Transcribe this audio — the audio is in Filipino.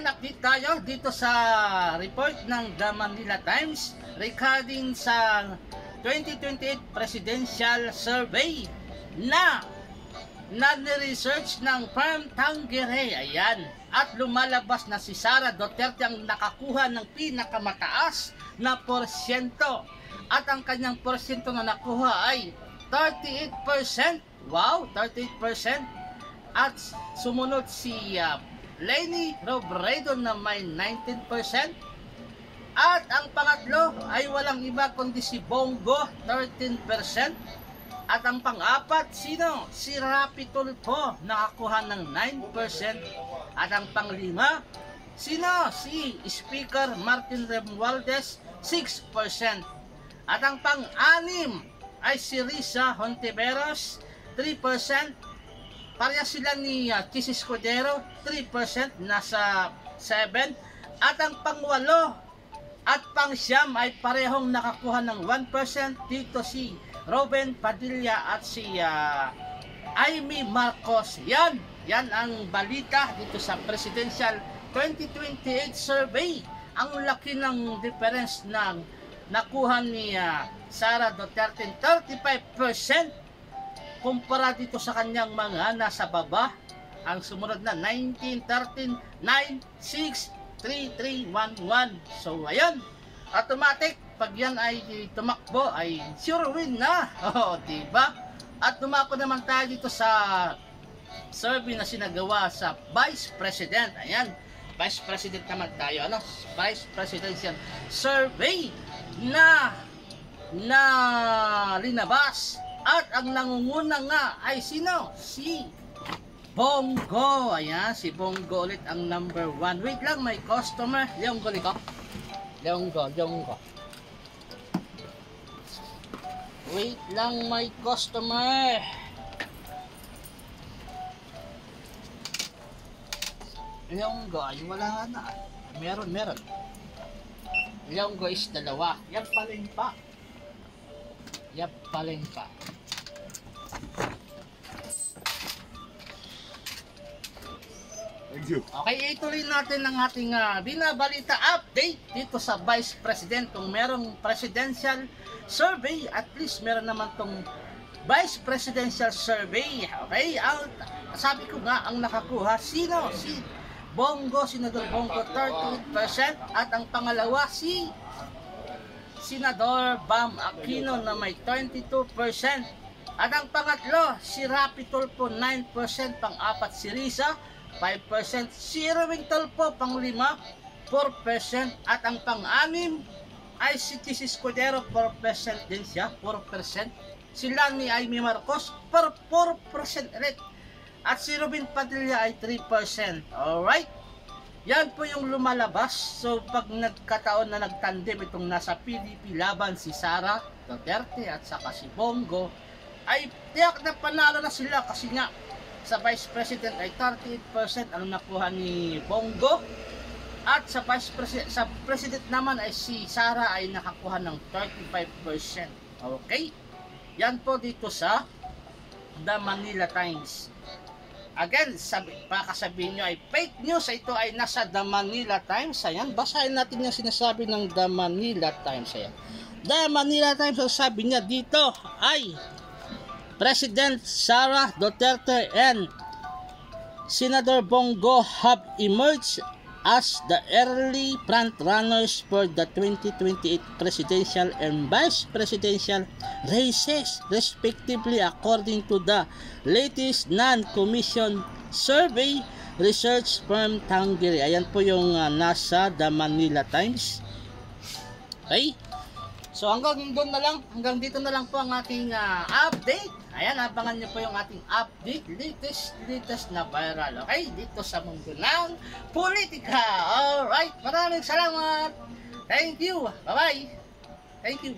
Ayan, update tayo dito sa report ng The Manila Times regarding sa 2028 Presidential Survey na nani-research ng firm Tanggere. Ayan, at lumalabas na si Sara Duterte ang nakakuha ng pinakamataas na porsyento. At ang kanyang porsyento na nakuha ay 38%. Wow, 38%. At sumunod si Leni Robredo na may 19%. At ang pangatlo ay walang iba kundi si Bongo, 13%. At ang pang-apat, sino? Si Rapi Tulfo, nakakuha ng 9%. At ang pang-lima, sino? Si Speaker Martin Romualdez, 6%. At ang pang-anim ay si Risa Hontiveros, 3%. Parehas sila ni Chis Escudero, 3%, nasa 7%. At ang pang-walo at pang-siyam ay parehong nakakuha ng 1%. Dito si Robin Padilla at si Amy Marcos. Yan ang balita dito sa Presidential 2028 Survey. Ang laki ng difference ng nakuha ni Sara Duterte, 35%. Kumpara dito sa kanyang mga nasa baba, ang sumunod na 19, 13, 9, 6, 3, 3, 1, 1. So ayan, automatic pag yan ay tumakbo ay sure win na. Oh, diba? At tumako naman tayo dito sa survey na sinagawa sa Vice President. Ayan, Vice President naman tayo. Ano? Vice Presidential Survey na linabas. At ang nangunguna nga ay sino? Si Bongo. Ayan, si Bongo ulit ang number 1. Wait lang, may customer. Leonggo. Wait lang, may customer. Leonggo, ay wala na. Meron. Leonggo is dalawa. Yan pa. Thank you. Okay, ituloy natin ang ating binabalita update dito sa Vice President. Kung merong presidential survey, at least meron naman tong Vice Presidential Survey. Okay, sabi ko nga, ang nakakuha, sino? Si Bongo, Senador Bongo, 38%. At ang pangalawa, si Senador Bam Aquino na may 22%. At ang pangatlo, si Rapi Tulfo, 9%. Pang-apat, si Risa, 5%. Si Erwin Tulfo, pang-lima, 4%. At ang pang-anim ay si Chis Escudero, 4% din siya, 4%. Sila ni Amy Marcos, 4% ulit. At si Robin Padilla ay 3%. Alright? Yan po yung lumalabas. So pag nagkataon na nagtandem itong nasa PDP laban si Sara Duterte at saka si Bongo, ay tiyak na panalo na sila kasi nga sa Vice President ay 38% ang nakuha ni Bongo. At sa President naman ay si Sara ay nakakuha ng 35%. Okay? Yan po dito sa The Manila Times. Again, baka sabihin nyo ay fake news. Ito ay nasa The Manila Times. Ayan, basahin natin yung sinasabi ng The Manila Times. Ayan. The Manila Times, ang sabi niya dito ay President Sara Duterte and Senador Bongo have emerged as the early front-runners for the 2028 presidential and vice presidential races, respectively, according to the latest non-commissioned survey research firm Tanggere. Ayan po yung nasa The Manila Times. Okay? So hanggang dito na lang po ang ating update. Ayan, abangan nyo po yung ating update, latest na viral, okay? Dito sa mundo ng politika. Alright, maraming salamat. Thank you. Bye-bye. Thank you.